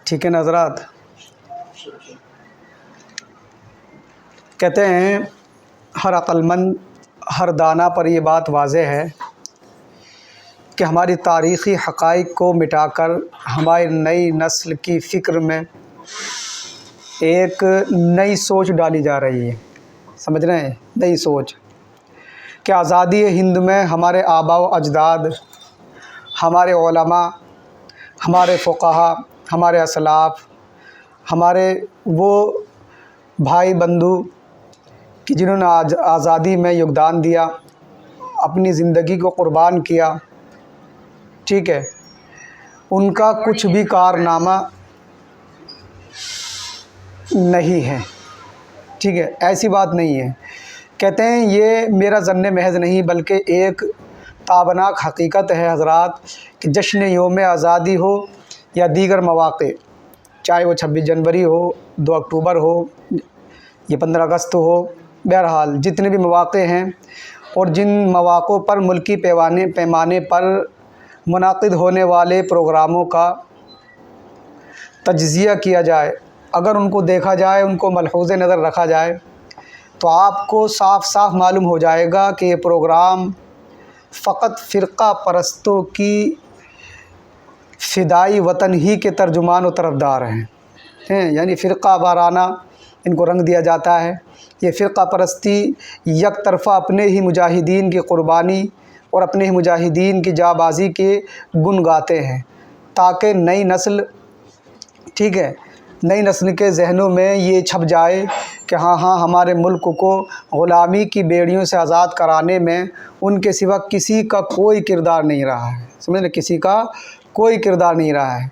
ٹھیک ہے نا حضرات؟ کہتے ہیں ہر عقل مند، ہر دانا پر یہ بات واضح ہے کہ ہماری تاریخی حقائق کو مٹا کر ہماری نئی نسل کی فکر میں ایک نئی سوچ ڈالی جا رہی ہے۔ سمجھ رہے ہیں؟ نئی سوچ کہ آزادی ہند میں ہمارے آباء و اجداد، ہمارے علماء، ہمارے فقہا، ہمارے اسلاف، ہمارے وہ بھائی بندھو کہ جنہوں نے آزادی میں یوگدان دیا، اپنی زندگی کو قربان کیا، ٹھیک ہے، ان کا کچھ بھی کارنامہ نہیں ہے، ٹھیک ہے، ایسی بات نہیں ہے۔ کہتے ہیں یہ میرا ظن محض نہیں بلکہ ایک تابناک حقیقت ہے حضرات کہ جشن یوم آزادی ہو یا دیگر مواقع، چاہے وہ 26 جنوری ہو، 2 اکتوبر ہو، یہ 15 اگست ہو، بہرحال جتنے بھی مواقع ہیں اور جن مواقع پر ملکی پیمانے پر منعقد ہونے والے پروگراموں کا تجزیہ کیا جائے، اگر ان کو دیکھا جائے، ان کو ملحوظ نظر رکھا جائے تو آپ کو صاف صاف معلوم ہو جائے گا کہ یہ پروگرام فقط فرقہ پرستوں کی فدائی وطن ہی کے ترجمان و طرفدار ہیں، یعنی فرقہ وارانہ ان کو رنگ دیا جاتا ہے۔ یہ فرقہ پرستی یک طرفہ اپنے ہی مجاہدین کی قربانی اور اپنے ہی مجاہدین کی جانبازی کے گن گاتے ہیں تاکہ نئی نسل، ٹھیک ہے، نئی نسل کے ذہنوں میں یہ چھپ جائے کہ ہاں ہمارے ملک کو غلامی کی بیڑیوں سے آزاد کرانے میں ان کے سوا کسی کا کوئی کردار نہیں رہا ہے۔ سمجھ لیں؟ کسی کا کوئی کردار نہیں رہا ہے۔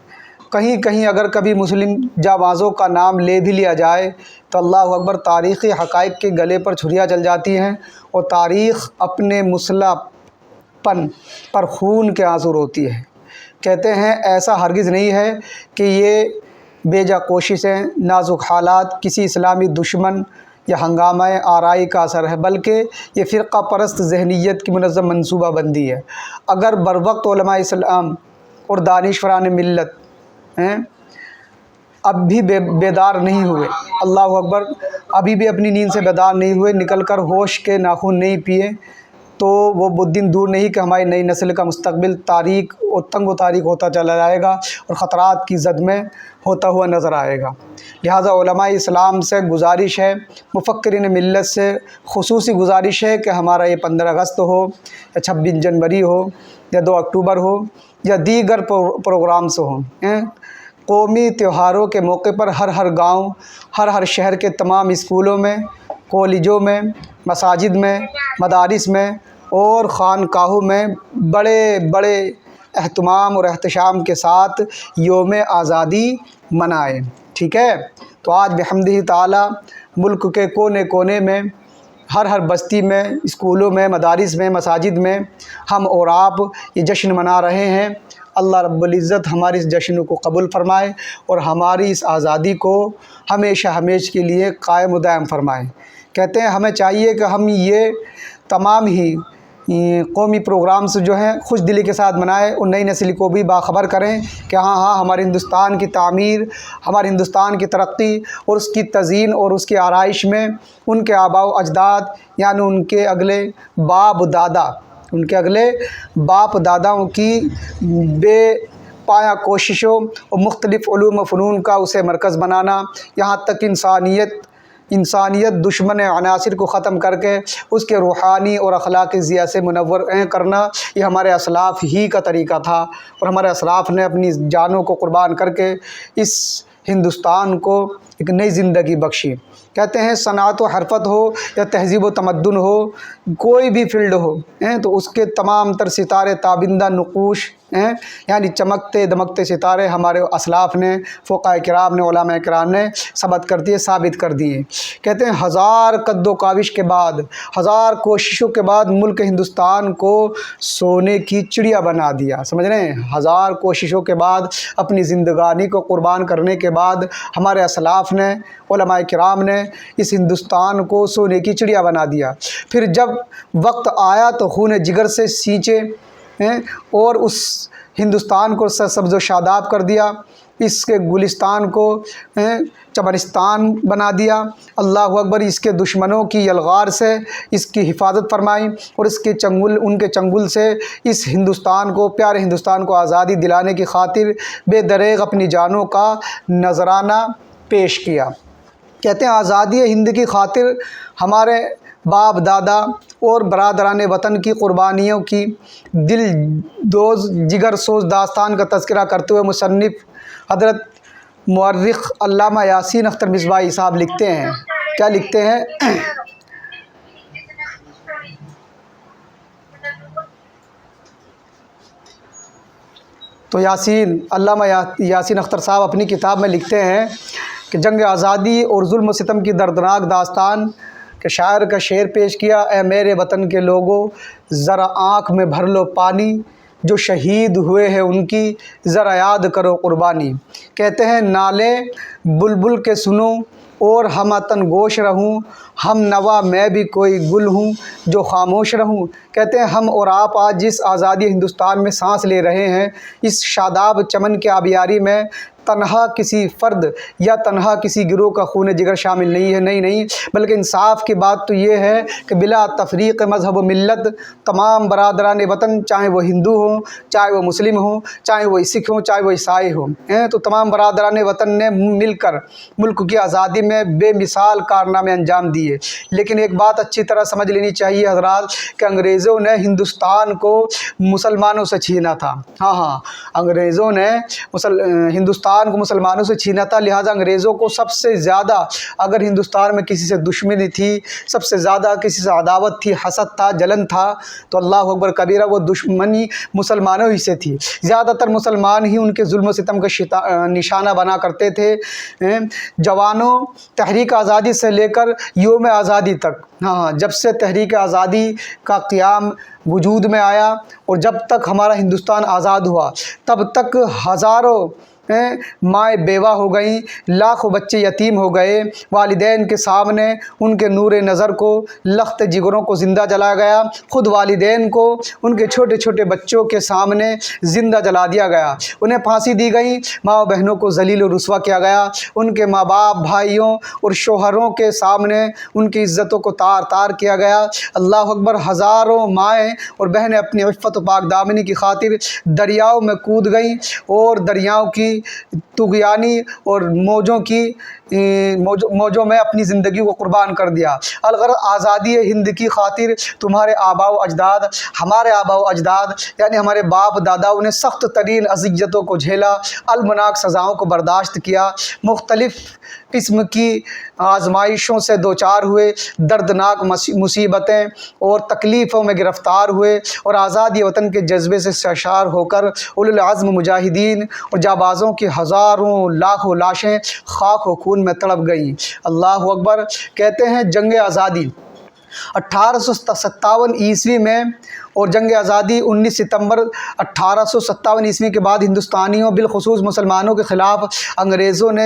کہیں کہیں اگر کبھی مسلم جانبازوں کا نام لے بھی لیا جائے تو اللہ اکبر، تاریخی حقائق کے گلے پر چھریاں چل جاتی ہیں اور تاریخ اپنے مسلح پن پر خون کے آنسو روتی ہے۔ کہتے ہیں ایسا ہرگز نہیں ہے کہ یہ بے جا کوششیں، نازک حالات کسی اسلامی دشمن یا ہنگامہ آرائی کا اثر ہے، بلکہ یہ فرقہ پرست ذہنیت کی منظم منصوبہ بندی ہے۔ اگر بروقت علماء اسلام اور دانشوران ملت اب بھی بیدار نہیں ہوئے، اللہ اکبر، ابھی بھی اپنی نیند سے بیدار نہیں ہوئے، نکل کر ہوش کے ناخن نہیں پیے، تو وہ دن دور نہیں کہ ہماری نئی نسل کا مستقبل تاریک اور تنگ و تاریک ہوتا چلا جائے گا اور خطرات کی زد میں ہوتا ہوا نظر آئے گا۔ لہٰذا علماء اسلام سے گزارش ہے، مفکرین ملت سے خصوصی گزارش ہے کہ ہمارا یہ 15 اگست ہو یا 26 جنوری ہو یا 2 اکتوبر ہو یا دیگر پروگرامز ہوں، قومی تہواروں کے موقع پر ہر گاؤں، ہر شہر کے تمام اسکولوں میں، کالجوں میں، مساجد میں، مدارس میں اور خانقاہوں میں بڑے بڑے اہتمام اور احتشام کے ساتھ یوم آزادی منائیں، ٹھیک ہے؟ تو آج بحمدہ تعالی ملک کے کونے کونے میں، ہر بستی میں، اسکولوں میں، مدارس میں، مساجد میں ہم اور آپ یہ جشن منا رہے ہیں۔ اللہ رب العزت ہماری اس جشن کو قبول فرمائے اور ہماری اس آزادی کو ہمیشہ ہمیشہ کے لیے قائم و دائم فرمائے۔ کہتے ہیں ہمیں چاہیے کہ ہم یہ تمام ہی قومی پروگرامز جو ہیں خوش دلی کے ساتھ منائیں اور نئی نسل کو بھی باخبر کریں کہ ہاں ہمارے ہندوستان کی تعمیر، ہمارے ہندوستان کی ترقی اور اس کی تزئین اور اس کی آرائش میں ان کے آباء و اجداد، یعنی ان کے اگلے باپ داداؤں کی بے پایہ کوششوں اور مختلف علوم و فنون کا اسے مرکز بنانا، یہاں تک انسانیت دشمن عناصر کو ختم کر کے اس کے روحانی اور اخلاقی ضیاء سے منور کرنا، یہ ہمارے اسلاف ہی کا طریقہ تھا اور ہمارے اسلاف نے اپنی جانوں کو قربان کر کے اس ہندوستان کو ایک نئی زندگی بخشی۔ کہتے ہیں صنعت و حرفت ہو یا تہذیب و تمدن ہو، کوئی بھی فیلڈ ہو تو اس کے تمام تر ستارے تابندہ نقوش، یعنی چمکتے دمکتے ستارے ہمارے اسلاف نے، فقہاء کرام نے، علماء کرام نے ثابت کر دیے۔ کہتے ہیں ہزار قد و کاوش کے بعد، ہزار کوششوں کے بعد ملک ہندوستان کو سونے کی چڑیا بنا دیا۔ سمجھ رہے ہیں؟ ہزار کوششوں کے بعد، اپنی زندگانی کو قربان کرنے کے بعد ہمارے اسلاف نے، علماء کرام نے اس ہندوستان کو سونے کی چڑیا بنا دیا۔ پھر جب وقت آیا تو خون جگر سے سینچے اور اس ہندوستان کو سرسبز و شاداب کر دیا، اس کے گلستان کو چمنستان بنا دیا۔ اللہ اکبر، اس کے دشمنوں کی یلغار سے اس کی حفاظت فرمائی، اور اس کے ان کے چنگل سے اس ہندوستان کو، پیارے ہندوستان کو آزادی دلانے کی خاطر بے دریغ اپنی جانوں کا نذرانہ پیش کیا۔ کہتے ہیں آزادی ہند کی خاطر ہمارے باپ دادا اور برادران وطن کی قربانیوں کی دل دوز جگر سوز داستان کا تذکرہ کرتے ہوئے مصنف حضرت مورخ علامہ یاسین اختر مصباحی صاحب لکھتے ہیں، کیا لکھتے ہیں؟ تو علامہ یاسین اختر صاحب اپنی کتاب میں لکھتے ہیں کہ جنگ آزادی اور ظلم و ستم کی دردناک داستان کہ شاعر کا شعر پیش کیا، اے میرے وطن کے لوگوں ذرا آنکھ میں بھر لو پانی، جو شہید ہوئے ہیں ان کی ذرا یاد کرو قربانی۔ کہتے ہیں نالے بلبل کے سنوں اور ہم وطن گوش رہوں، ہم نوا میں بھی کوئی گل ہوں جو خاموش رہوں۔ کہتے ہیں ہم اور آپ آج جس آزادی ہندوستان میں سانس لے رہے ہیں، اس شاداب چمن کے آبیاری میں تنہا کسی فرد یا تنہا کسی گروہ کا خون جگر شامل نہیں ہے، نہیں، بلکہ انصاف کی بات تو یہ ہے کہ بلا تفریق مذہب و ملت تمام برادران وطن، چاہے وہ ہندو ہوں، چاہے وہ مسلم ہوں، چاہے وہ سکھ ہوں، چاہے وہ عیسائی ہوں، تو تمام برادران وطن نے مل کر ملک کی آزادی میں بے مثال کارنامے انجام دیے۔ لیکن ایک بات اچھی طرح سمجھ لینی چاہیے حضرات کہ انگریزوں نے ہندوستان کو مسلمانوں سے چھینا تھا۔ ہاں، انگریزوں نے ہندوستان کو مسلمانوں سے چھینا تھا، لہٰذا انگریزوں کو سب سے زیادہ اگر ہندوستان میں کسی سے دشمنی تھی، سب سے زیادہ کسی سے عداوت تھی، حسد تھا، جلن تھا، تو اللہ اکبر کبیرہ وہ دشمنی مسلمانوں ہی سے تھی۔ زیادہ تر مسلمان ہی ان کے ظلم و ستم کا نشانہ بنا کرتے تھے۔ جوانوں، تحریک آزادی سے لے کر یوم آزادی تک، جب سے تحریک آزادی کا قیام وجود میں آیا اور جب تک ہمارا ہندوستان آزاد ہوا، تب تک ہزاروں مائیں بیوہ ہو گئیں، لاکھوں بچے یتیم ہو گئے، والدین کے سامنے ان کے نور نظر کو، لخت جگروں کو زندہ جلایا گیا، خود والدین کو ان کے چھوٹے چھوٹے بچوں کے سامنے زندہ جلا دیا گیا، انہیں پھانسی دی گئی، ماں بہنوں کو ذلیل و رسوا کیا گیا، ان کے ماں باپ، بھائیوں اور شوہروں کے سامنے ان کی عزتوں کو تار تار کیا گیا۔ اللہ اکبر، ہزاروں مائیں اور بہنیں اپنی عفت و پاک دامنی کی خاطر دریاؤں میں کود گئیں اور دریاؤں کی طغیانی اور موجوں میں اپنی زندگی کو قربان کر دیا۔ الغرض آزادی ہند کی خاطر تمہارے آباء و اجداد، ہمارے آباء و اجداد یعنی ہمارے باپ داداؤں نے سخت ترین اذیتوں کو جھیلا، المناک سزاؤں کو برداشت کیا، مختلف قسم کی آزمائشوں سے دوچار ہوئے، دردناک مصیبتیں اور تکلیفوں میں گرفتار ہوئے، اور آزادی وطن کے جذبے سے سرشار ہو کر اولو العزم مجاہدین اور جانبازوں کی ہزاروں لاکھوں لاشیں خاک و خون میں تڑپ گئیں۔ اللہ اکبر۔ کہتے ہیں جنگ آزادی 1857 عیسوی میں اور جنگ آزادی 19 ستمبر 1857 عیسوی کے بعد ہندوستانیوں بالخصوص مسلمانوں کے خلاف انگریزوں نے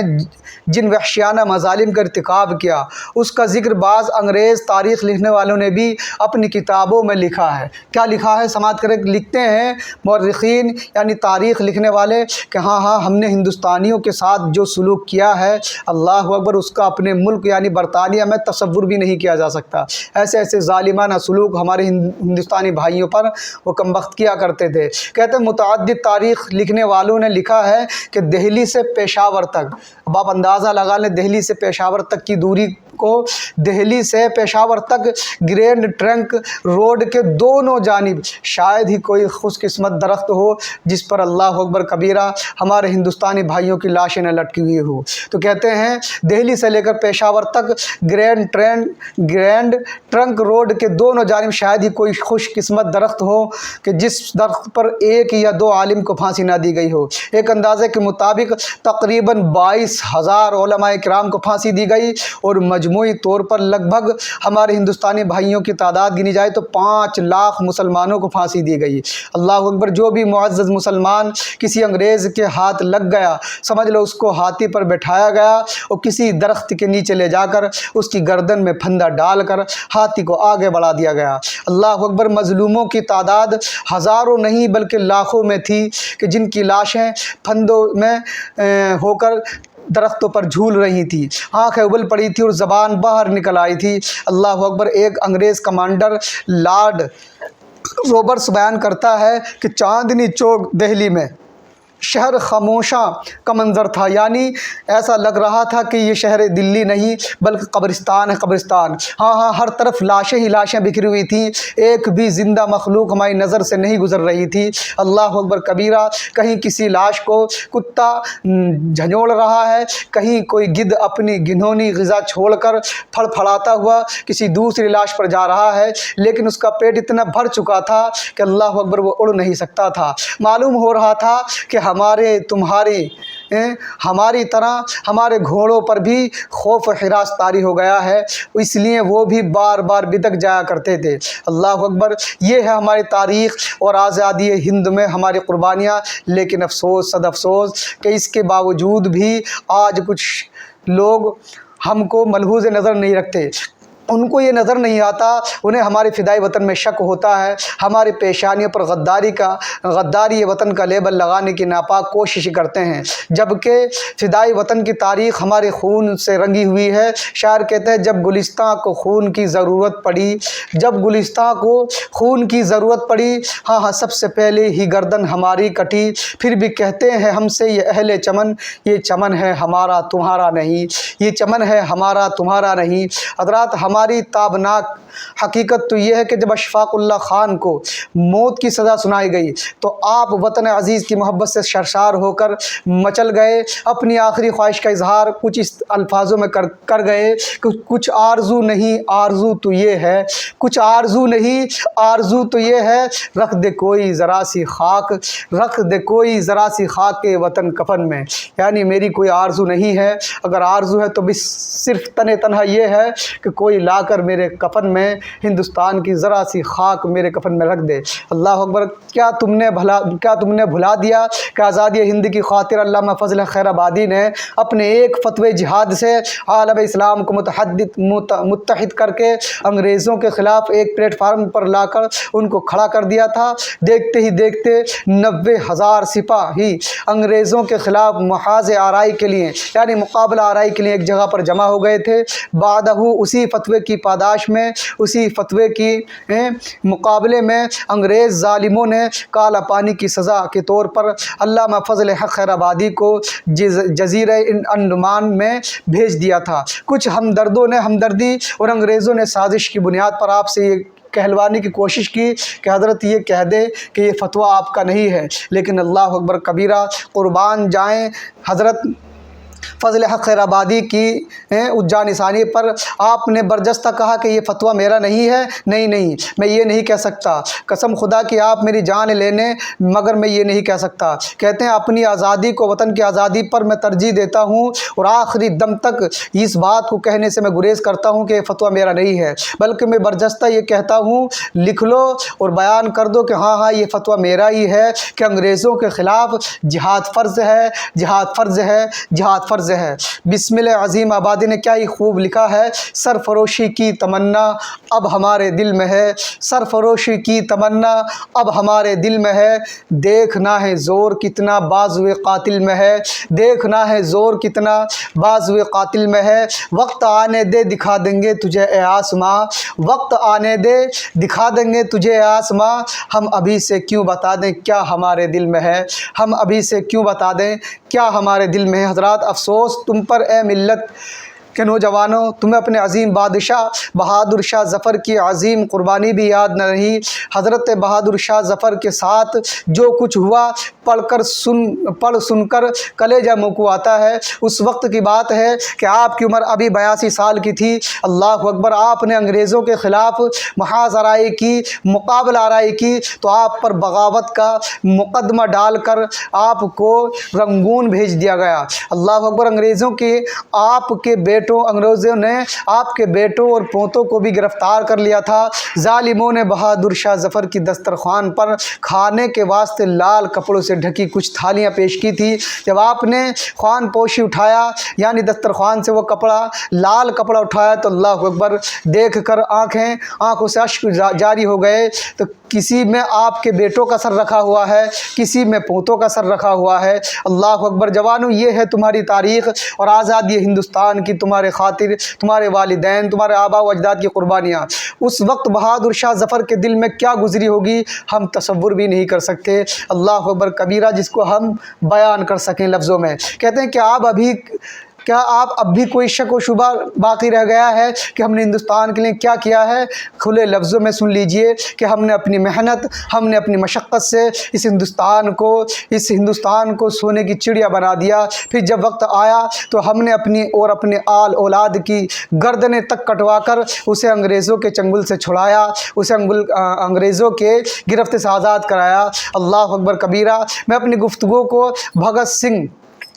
جن وحشیانہ مظالم کا ارتکاب کیا، اس کا ذکر بعض انگریز تاریخ لکھنے والوں نے بھی اپنی کتابوں میں لکھا ہے۔ کیا لکھا ہے سماعت کریں؟ لکھتے ہیں مورخین یعنی تاریخ لکھنے والے کہ ہاں ہم نے ہندوستانیوں کے ساتھ جو سلوک کیا ہے، اللہ اکبر، اس کا اپنے ملک یعنی برطانیہ میں تصور بھی نہیں کیا جا سکتا۔ ایسے ظالمانہ سلوک ہمارے ہندوستانی بھائیوں پر وہ کم بخت کیا کرتے تھے۔ کہتے ہیں متعدد تاریخ لکھنے والوں نے لکھا ہے کہ دہلی سے پشاور تک، اب آپ اندازہ لگا لیں دہلی سے پشاور تک کی دوری کو، دہلی سے پشاور تک گرینڈ ٹرنک روڈ کے دونوں جانب شاید ہی کوئی خوش قسمت درخت ہو جس پر اللہ اکبر کبیرہ ہمارے ہندوستانی بھائیوں کی لاشیں نہ لٹکی ہوئی ہو۔ تو کہتے ہیں دہلی سے لے کر پشاور تک گرینڈ ٹرنک روڈ کے دونوں جانب شاید ہی کوئی خوش قسمت درخت ہو کہ جس درخت پر ایک یا دو عالم کو پھانسی نہ دی گئی ہو۔ ایک اندازے کے مطابق تقریباً 22,000 علماء کرام کو پھانسی دی گئی اور मजमूई तौर पर लगभग हमारे हिंदुस्तानी भाइयों की तादाद गिनी जाए तो 5 लाख मुसलमानों को फांसी दी गई। अल्लाह अकबर। जो भी मुअज़्ज़ज़ मुसलमान किसी अंग्रेज़ के हाथ लग गया, समझ लो उसको हाथी पर बैठाया गया और किसी दरख्त के नीचे ले जाकर उसकी गर्दन में फंदा डालकर हाथी को आगे बढ़ा दिया गया। अल्लाह अकबर। मजलूमों की तादाद हज़ारों नहीं बल्कि लाखों में थी कि जिनकी लाशें फंदों में होकर दरख्तों पर झूल रही थी, आंखें उबल पड़ी थी और ज़बान बाहर निकल आई थी। अल्लाह अकबर। एक अंग्रेज़ कमांडर लॉर्ड रॉबर्ट्स बयान करता है कि चांदनी चौक दिल्ली में शहर खामोशा का मंज़र था, यानी ऐसा लग रहा था कि ये शहर दिल्ली नहीं बल्कि कब्रिस्तान है, कब्रिस्तान। हाँ, हर तरफ लाशें ही लाशें बिखरी हुई थी, एक भी ज़िंदा मखलूक हमारी नज़र से नहीं गुज़र रही थी। अल्लाह अकबर कबीरा। कहीं किसी लाश को कुत्ता झंझोड़ रहा है, कहीं कोई गिद्ध अपनी घिनौनी ग़िज़ा छोड़कर फड़फड़ाता हुआ किसी दूसरी लाश पर जा रहा है, लेकिन उसका पेट इतना भर चुका था कि अल्लाह अकबर वो उड़ नहीं सकता था। मालूम हो रहा था कि हमारे तुम्हारी हमारी तरह हमारे घोड़ों पर भी खौफ हिरास तारी हो गया है, इसलिए वो भी बार बार बिदक जाया करते थे। अल्लाह अकबर। ये है हमारी तारीख़ और आज़ादी हिंद में हमारी कुर्बानियाँ। लेकिन अफसोस सद अफसोस कि इसके बावजूद भी आज कुछ लोग हमको मलहूज़ नज़र नहीं रखते। उनको ये नज़र नहीं आता, उन्हें हमारे फ़िदाई वतन में शक होता है, हमारे पेशानियों पर गद्दारी वतन का लेबल लगाने की नापाक कोशिश करते हैं, जबकि फ़िदाई वतन की तारीख़ हमारे खून से रंगी हुई है। शायर कहते हैं, जब गुलिस्तां को खून की ज़रूरत पड़ी, जब गुलिस्तां को खून की ज़रूरत पड़ी, हाँ सबसे पहले ही गर्दन हमारी कटी। फिर भी कहते हैं हमसे ये अहले चमन, ये चमन है हमारा तुम्हारा नहीं, ये चमन है हमारा तुम्हारा नहीं। हज़रात, हमारी ताबनाक हकीकत तो ये है कि जब अशफाक़ुल्लाह ख़ान को मौत की सज़ा सुनाई गई तो आप वतन अज़ीज़ की मोहब्बत से सरशार होकर मचल गए, अपनी आखिरी ख्वाहिश का इजहार कुछ इस अल्फाजों में कर गए कि कुछ आरज़ू नहीं आरज़ू तो ये है, कुछ आरज़ू नहीं आरज़ू तो ये है, रख दे कोई ज़रा सी खाक, रख दे कोई ज़रा सी खाक के वतन कफन में। यानी मेरी कोई आरज़ू नहीं है, अगर आरज़ू है तो भी सिर्फ तने तनहा ये है कि कोई लाकर मेरे कफन में हिंदुस्तान की ज़रा सी खाक मेरे कफन में रख दे। अल्लाह अकबर। क्या तुमने भुला दिया कि आज़ादी हिंद की खातिर अल्लामा फ़ज़ल खैराबादी ने अपने एक फतवे जिहाद से आलम इस्लाम को मुत्तहिद करके अंग्रेज़ों के ख़िलाफ़ एक प्लेटफार्म पर लाकर उनको खड़ा कर दिया था। देखते ही देखते 90,000 सिपाही अंग्रेज़ों के ख़िलाफ़ महाज़ आराई के लिए यानी मुकाबला आराई के लिए एक जगह पर जमा हो गए थे। बादहू उसी फतवे की पादाश में, उसी फतवे की मुकाबले में अंग्रेज़ ज़ालिमों ने काला पानी की सज़ा के तौर पर अल्लामा फ़ज़ल हक़ खैराबादी को जज़ीरा अंडमान में भेज दिया था। कुछ हमदर्दों ने हमदर्दी और अंग्रेज़ों ने साजिश की बुनियाद पर आपसे ये कहलवाने की कोशिश की कि हज़रत ये कह दे कि ये फतवा आपका नहीं है, लेकिन अल्लाह अकबर कबीरा। कुर्बान जाएँ हज़रत फ़ज़ल हक़ खैराबादी की उज्जा निशानी पर आपने बरजस्ता कहा कि ये फतवा मेरा नहीं है। नहीं, मैं ये नहीं कह सकता, कसम खुदा कि आप मेरी जान लेने, मगर मैं ये नहीं कह सकता। कहते हैं अपनी आज़ादी को वतन की आज़ादी पर मैं तरजीह देता हूँ और आखिरी दम तक इस बात को कहने से मैं गुरेज़ करता हूँ कि ये फतवा मेरा नहीं है, बल्कि मैं बरजस्ता ये कहता हूँ लिख लो और बयान कर दो कि हाँ ये फतवा मेरा ही है कि अंग्रेज़ों के ख़िलाफ़ जिहाद फ़र्ज़ है, जिहाद फ़र्ज़ है, जिहाद फ़र्ज़ है। बिस्मिल्लाह अज़ीम आबादी ने क्या ही खूब लिखा है, सरफरोशी की तमन्ना अब हमारे दिल में है, सरफरोशी की तमन्ना अब हमारे दिल में है। देखना है ज़ोर कितना बाज़ुए कातिल में है, देखना है ज़ोर कितना बाज़ुए कातिल में है। वक्त आने दे दिखा देंगे तुझे ए आसमां, वक्त आने दे दिखा देंगे तुझे ए आसमां। हम अभी से क्यों बता दें क्या हमारे दिल में है, हम अभी से क्यों बता दें क्या हमारे दिल में है। हज़रात, अफसोस तुम पर ए मिल्लत के नौजवानों, तुम्हें अपने अजीम बादशाह बहादुर शाह ज़फ़र की अजीम कुर्बानी भी याद न रही। हज़रत बहादुर शाह ज़फ़र के साथ जो कुछ हुआ पढ़ सुनकर कलेजा मुँह को आता है। उस वक्त की बात है कि आपकी उम्र अभी 82 साल की थी। अल्लाह अकबर। आपने अंग्रेज़ों के ख़िलाफ़ महाज़ आराई की, मुकाबला आराई की, तो आप पर बगावत का मुकदमा डालकर आपको रंगून भेज दिया गया। अल्लाह अकबर। अंग्रेज़ों के आपके बेटों अंग्रेज़ों ने आपके बेटों और पोतों को भी गिरफ़्तार कर लिया था। ज़ालिमों ने बहादुर शाह ज़फ़र की दस्तरख़्वान पर खाने के वास्ते लाल कपड़ों से ढकी कुछ थालियाँ पेश की थी। जब आपने ख़्वान पोशी उठाया यानी दस्तरख़्वान से वो कपड़ा लाल कपड़ा उठाया तो अल्लाह अकबर देख कर आँखों से अश्क जारी हो गए। तो किसी में आपके बेटों का सर रखा हुआ है, किसी में पोतों का सर रखा हुआ है। अल्लाह अकबर। जवानों, ये है तुम्हारी तारीख़ और आज़ादी हिंदुस्तान की, तुम्हारे खातिर तुम्हारे वालिदैन, तुम्हारे आबा व अजदाद की कुर्बानियाँ। उस वक्त बहादुर शाह ज़फ़र के दिल में क्या गुज़री होगी हम तसव्वुर भी नहीं कर सकते। अल्लाह अकबर कबीरा, जिसको हम बयान कर सकें लफ्ज़ों में। कहते हैं कि क्या आप अब भी कोई शक व शुबा बाकी रह गया है कि हमने हिंदुस्तान के लिए क्या किया है? खुले लफ्ज़ों में सुन लीजिए कि हमने अपनी मेहनत, हमने अपनी मशक्क़त से इस हिंदुस्तान को सोने की चिड़िया बना दिया। फिर जब वक्त आया तो हमने अपने आल औलाद की गर्दनें तक कटवा कर उसे अंग्रेज़ों के चंगुल से छुड़ाया, उसे अंग्रेज़ों के गिरफ्त से आज़ाद कराया। अल्लाह अकबर कबीरा। मैं अपनी गुफ्तगू को भगत सिंह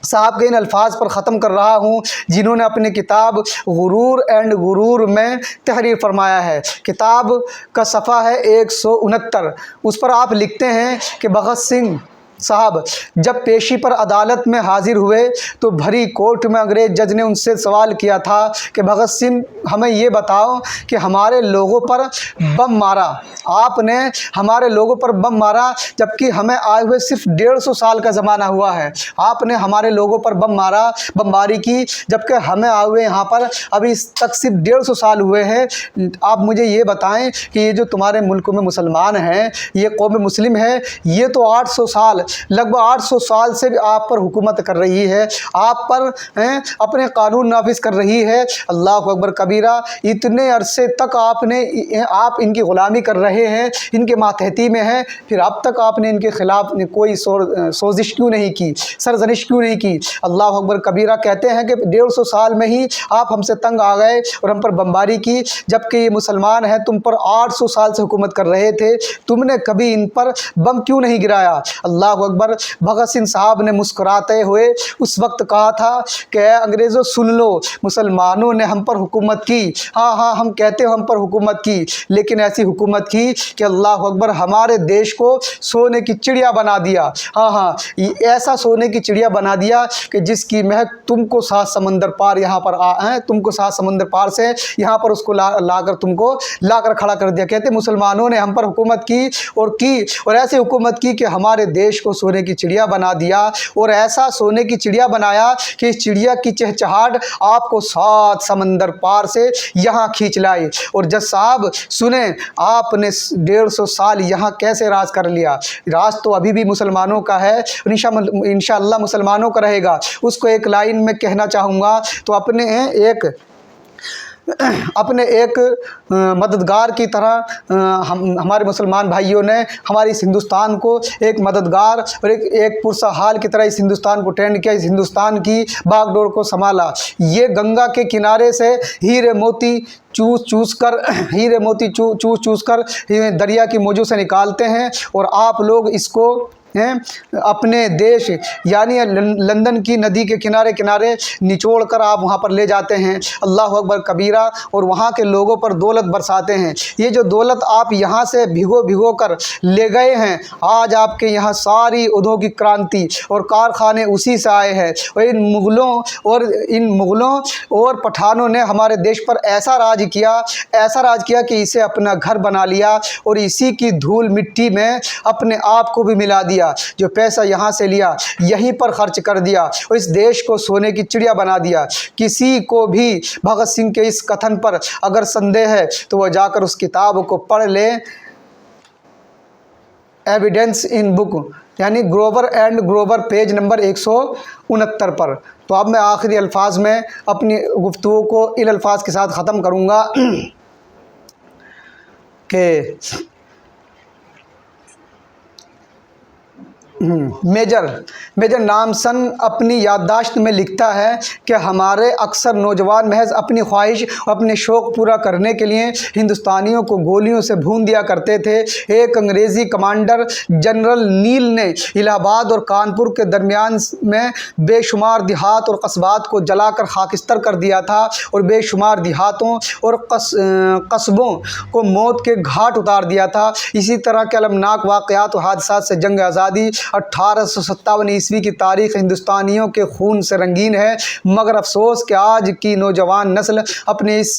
साहब के इन अल्फाज पर ख़त्म कर रहा हूँ जिन्होंने अपनी किताब गुरूर एंड गुरूर में तहरीर फरमाया है। किताब का सफ़ा है 169। उस पर आप लिखते हैं कि भगत सिंह साहब जब पेशी पर अदालत में हाजिर हुए तो भरी कोर्ट में अंग्रेज़ जज ने उनसे सवाल किया था कि भगत सिंह, हमें ये बताओ कि हमारे लोगों पर बम मारा, आपने हमारे लोगों पर बम मारा जबकि हमें आए हुए सिर्फ 150 साल का ज़माना हुआ है। आपने हमारे लोगों पर बम मारा, बमबारी की, जबकि हमें आए हुए यहाँ पर अभी तक सिर्फ 150 साल हुए हैं। आप मुझे ये बताएं कि ये जो तुम्हारे मुल्क में मुसलमान हैं, ये कौम मुस्लिम है, ये तो 800 साल, लगभग 800 साल से भी आप पर हुकूमत कर रही है, आप पर अपने कानून नाफिज कर रही है। अल्लाह अकबर कबीरा। इतने अरसे तक आप इनकी ग़ुलामी कर रहे हैं, इनके मातहती में हैं, फिर अब तक आपने इनके ख़िलाफ़ कोई सोजिश क्यों नहीं की, सरजनिश क्यों नहीं की? अल्लाह अकबर कबीरा। कहते हैं कि 150 साल में ही आप हमसे तंग आ गए और हम पर बमबारी की, जबकि ये मुसलमान हैं, तुम पर 800 साल से हुकूमत कर रहे थे, तुमने कभी इन पर बम क्यों नहीं गिराया? अल्लाह अकबर। भगत सिंह साहब ने मुस्कुराते हुए उस वक्त कहा था कि अंग्रेज़ों सुन लो, मुसलमानों ने हम पर हुकूमत की, हाँ हम कहते हो हम पर हुकूमत की, लेकिन ऐसी हुकूमत की कि अल्लाह अकबर हमारे देश को सोने की चिड़िया बना दिया। हाँ ऐसा सोने की चिड़िया बना दिया कि जिसकी महक तुमको 7 समंदर पार यहाँ पर तुमको 7 समंदर पार से यहाँ पर उसको लाकर खड़ा कर दिया। कहते मुसलमानों ने हम पर हुकूमत की और ऐसी हुकूमत की कि हमारे देश को सोने की चिड़िया बना दिया, और ऐसा सोने की चिड़िया बनाया कि इस चिड़िया की चहचहाट आपको 7 समंदर पार से यहाँ खींच लाई। और जज साहब सुने, आपने 150 साल यहाँ कैसे राज कर लिया? राज तो अभी भी मुसलमानों का है, इंशाअल्लाह मुसलमानों का रहेगा। उसको एक लाइन में कहना चाहूँगा तो अपने एक मददगार की तरह हमारे मुसलमान भाइयों ने हमारे इस हिंदुस्तान को एक मददगार और एक पुरसहाल की तरह इस हिंदुस्तान को ट्रेंड किया, इस हिंदुस्तान की बागडोर को संभाला। ये गंगा के किनारे से हीरे मोती चूस चूस कर दरिया की मौजों से निकालते हैं, और आप लोग इसको अपने देश यानी लंदन की नदी के किनारे निचोड़ कर आप वहाँ पर ले जाते हैं। अल्लाह अकबर कबीरा। और वहाँ के लोगों पर दौलत बरसाते हैं। ये जो दौलत आप यहाँ से भिगो कर ले गए हैं, आज आपके यहाँ सारी औद्योगिक क्रांति और कारखाने उसी से आए हैं। और इन मुग़लों और पठानों ने हमारे देश पर ऐसा राज किया कि इसे अपना घर बना लिया, और इसी की धूल मिट्टी में अपने आप को भी मिला दिया। जो पैसा यहाँ से लिया यहीं पर खर्च कर दिया, और इस देश को सोने की चिड़िया बना दिया। किसी को भी भगत सिंह के इस कथन पर अगर संदेह है तो वह जाकर उस किताब को पढ़ ले, एविडेंस इन बुक यानी Grover and Grover, page number 169 पर। तो अब मैं आखिरी अल्फाज में अपनी गुफ्तगू को इन अल्फाज के साथ ख़त्म करूँगा कि मेजर नामसन अपनी याददाश्त में लिखता है कि हमारे अक्सर नौजवान महज अपनी ख्वाहिश अपने शौक़ पूरा करने के लिए हिंदुस्तानियों को गोलियों से भून दिया करते थे। एक अंग्रेज़ी कमांडर जनरल नील ने इलाहाबाद और कानपुर के दरमियान में बेशुमार देहात और कस्बात को जलाकर खाकिस्तर कर दिया था और बेशुमार देहातों और कस्बों को मौत के घाट उतार दिया था। इसी तरह के अलमनाक वाक़यात और हादसात से जंग आज़ादी 1857 ईस्वी की तारीख़ हिंदुस्तानियों के खून से रंगीन है, मगर अफसोस कि आज की नौजवान नस्ल अपने इस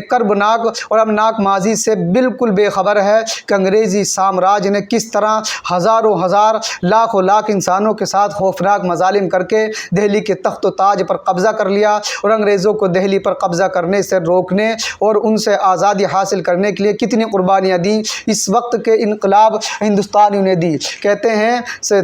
कर्बनाक और अमनाक माजी से बिल्कुल बेखबर है कि अंग्रेज़ी साम्राज्य ने किस तरह हज़ारों हज़ार लाखों लाख इंसानों के साथ खौफनाक मजालिम करके दहली के तख्त व ताज पर कब्ज़ा कर लिया और अंग्रेज़ों को दहली पर कब्ज़ा करने से रोकने और उनसे आज़ादी हासिल करने के लिए कितनी कुर्बानियाँ दी इस वक्त के इनकलाब हिंदुस्तानियों ने दी। कहते हैं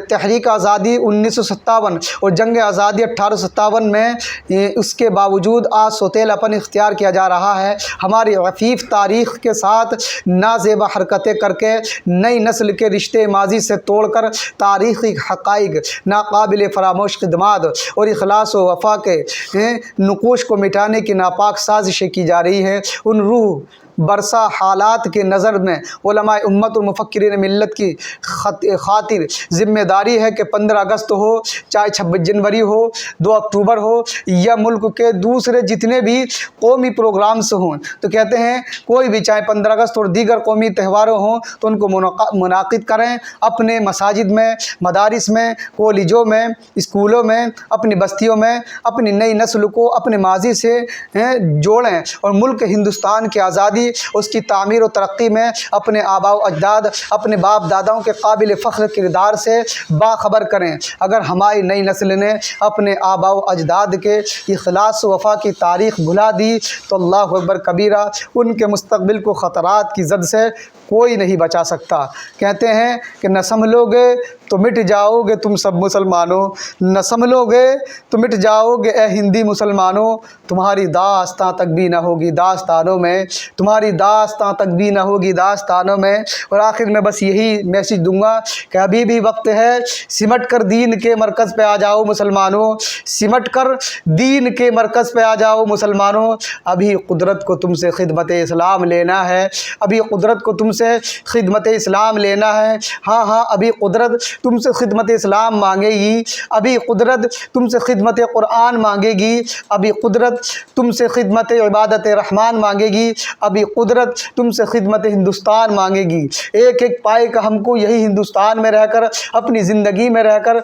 तहरीक आज़ादी 1957 और जंग आज़ादी 1857 में उसके बावजूद आज सोतेलापन इख्तियार किया जा रहा है। हमारी रफ़ीफ़ तारीख़ के साथ नाज़ेबा हरकतें करके नई नस्ल के रिश्ते माजी से तोड़कर तारीख़ी हक़ाइक़ नाकाबिल फरामोश खिदमात और इखलास व वफ़ा के नुक़ूश को मिटाने की नापाक साजिशें की जा रही है। उन रूह बरसा हालात के नज़र में उलमाए उम्मत और मुफ़क्किरीन मिल्लत की खातिर ज़िम्मेदारी है कि 15 अगस्त हो, चाहे 26 जनवरी हो, 2 अक्टूबर हो या मुल्क के दूसरे जितने भी कौमी प्रोग्राम्स हों, तो कहते हैं कोई भी चाहे 15 अगस्त और दीगर कौमी त्यौहारों हों तो उनको मुनाक़िद करें अपने मसाजिद में, मदारिस में, कॉलेजों में, स्कूलों में, अपनी बस्तियों में, अपनी नई नस्ल को अपने माजी से जोड़ें और मुल्क हिंदुस्तान की आज़ादी उसकी तामीर और तरक्की में अपने आबा व अजदाद, अपने बाप दादाओं के काबिल फ़ख्र किरदार से बाखबर करें। अगर हमारी नई नस्ल ने अपने आबा व अजदाद के इखलास व वफ़ा की तारीख़ भुला दी तो अल्लाहु अकबर कबीरा, उनके मुस्तक़बिल को ख़तरात की ज़द से कोई नहीं बचा सकता। कहते हैं कि न संभलोगे तो मिट जाओगे तुम सब मुसलमानों, न संभलोगे तो मिट जाओगे ए हिंदी मुसलमानों, तुम्हारी दास्तां तक भी न होगी दास्तानों में, तुम्हारी दास्तां तक भी न होगी दास्तानों में। और आखिर में बस यही मैसेज दूंगा कि अभी भी वक्त है, सिमट कर दीन के मरकज़ पे आ जाओ मुसलमानों, सिमट कर दीन के मरकज़ पे आ जाओ मुसलमानों। अभी कुदरत को तुमसे खिदमत इस्लाम लेना है, अभी कुदरत को तुमसे खिदमत इस्लाम लेना है। हाँ हाँ, अभी कुदरत तुमसे खिदमत इस्लाम मांगेगी, अभी कुदरत तुमसे खिदमत कुरान मांगेगी, अभी कुदरत तुमसे खिदमत इबादत रहमान मांगेगी, अभी कुदरत तुमसे खिदमत हिंदुस्तान मांगेगी। एक एक पाई का हमको यही हिंदुस्तान में रहकर, अपनी ज़िंदगी में रहकर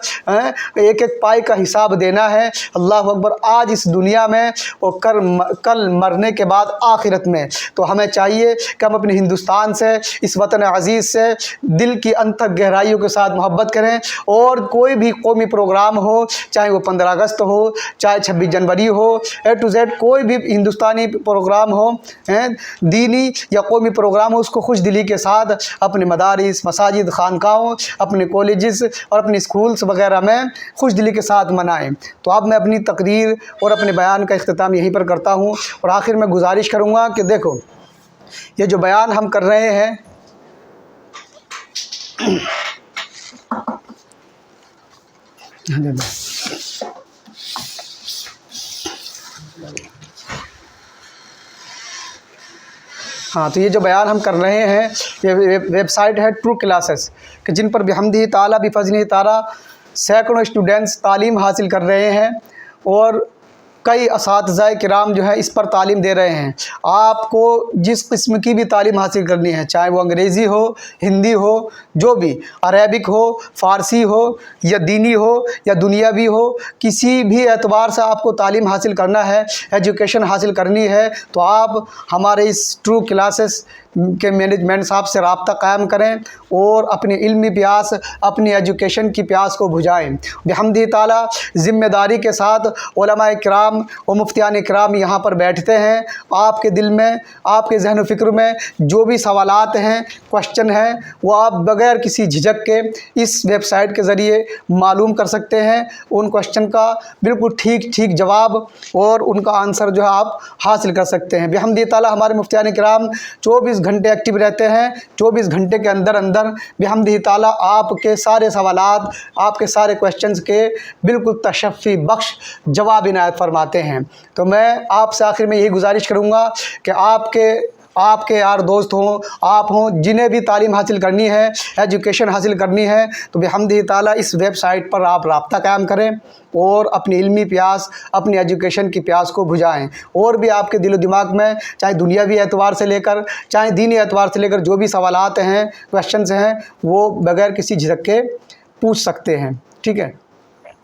एक एक पाई का हिसाब देना है। अल्लाह अकबर, आज इस दुनिया में और कल मरने के बाद आखिरत में। तो हमें चाहिए कि हम अपने हिंदुस्तान से, इस वतन अज़ीज़ से दिल की अंतः गहराइयों के साथ मोहब्बत करें और कोई भी कौमी प्रोग्राम हो, चाहे वो 15 अगस्त हो, चाहे 26 जनवरी हो, A to Z कोई भी हिंदुस्तानी प्रोग्राम हो, दीनी या कौमी प्रोग्राम हो, उसको खुश दिली के साथ अपने मदारिस, मसाजिद, खानकाहों, अपने कॉलेजेस और अपने स्कूल्स वगैरह में खुश दिली के साथ मनाएं। तो अब मैं अपनी तकरीर और अपने बयान का इख्तिताम यहीं पर करता हूँ और आखिर में गुजारिश करूँगा कि देखो, ये जो बयान हम कर रहे हैं हाँ, तो ये जो बयान हम कर रहे हैं ये वेबसाइट है ट्रू क्लासेस, कि जिन पर बिहम्दिही ताला बिफज़लिही ताला सैकड़ों स्टूडेंट्स तालीम हासिल कर रहे हैं और कई असातिज़ाए किराम जो है इस पर तालीम दे रहे हैं। आपको जिस किस्म की भी तालीम हासिल करनी है, चाहे वो अंग्रेज़ी हो, हिंदी हो, जो भी, अरेबिक हो, फ़ारसी हो या दीनी हो या दुनियावी हो, किसी भी एतबार से आपको तालीम हासिल करना है, एजुकेशन हासिल करनी है, तो आप हमारे इस ट्रू क्लासेस के मैनेजमेंट साहब से रब्ता कायम करें और अपनी इल्मी प्यास, अपनी एजुकेशन की प्यास को बुझाएँ। बिहम्दिही ताला ज़िम्मेदारी के साथ उलमाए किराम और मुफ्तियान किराम यहाँ पर बैठते हैं। आपके दिल में, आपके ज़हन व फ़िक्र में जो भी सवालात हैं, क्वेश्चन हैं, वो आप बग़ैर किसी झिझक के इस वेबसाइट के ज़रिए मालूम कर सकते हैं। उन क्वेश्चन का बिल्कुल ठीक जवाब और उनका आंसर जो है आप हासिल कर सकते हैं। बिहम्दिही ताला हमारे मुफ्तियान किराम 24 घंटे एक्टिव रहते हैं। 24 घंटे के अंदर अंदर बिहम्दिही ताला आपके सारे सवालात, आपके सारे क्वेश्चंस के बिल्कुल तशफ़ी बख्श जवाब इनायत फरमाते हैं। तो मैं आपसे आखिर में यही गुजारिश करूँगा कि आपके यार दोस्त हों, आप हों, जिन्हें भी तालीम हासिल करनी है, एजुकेशन हासिल करनी है, तो बिहम्दिही ताला इस वेबसाइट पर आप राब्ता कायम करें और अपनी इल्मी प्यास, अपनी एजुकेशन की प्यास को बुझाएं। और भी आपके दिलो दिमाग में चाहे दुनियावी एतबार से लेकर चाहे दीनी एतबार से लेकर जो भी सवालात हैं, क्वेश्चंस हैं, वो बग़ैर किसी झिझक के पूछ सकते हैं। ठीक है,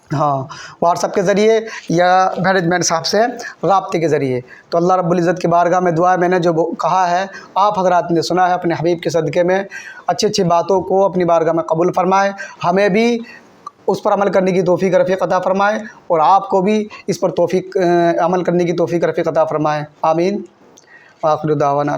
हाँ, व्हाट्सअप के ज़रिए या मैनेजमेंट साहब से राब्ते के ज़रिए। तो अल्लाह रब्बुल इज़्ज़त की बारगाह में दुआ है, मैंने जो कहा है आप हज़रात ने सुना है, अपने हबीब के सदक़े में अच्छी अच्छी बातों को अपनी बारगाह में कबूल फरमाए, हमें भी उस पर अमल करने की तौफ़ीक़ रफ़ीक़ अता फ़रमाए और आपको भी इस पर अमल करने की तौफ़ीक़ रफ़ीक़ अता फ़रमाए। आमीन। आखिर दावाना।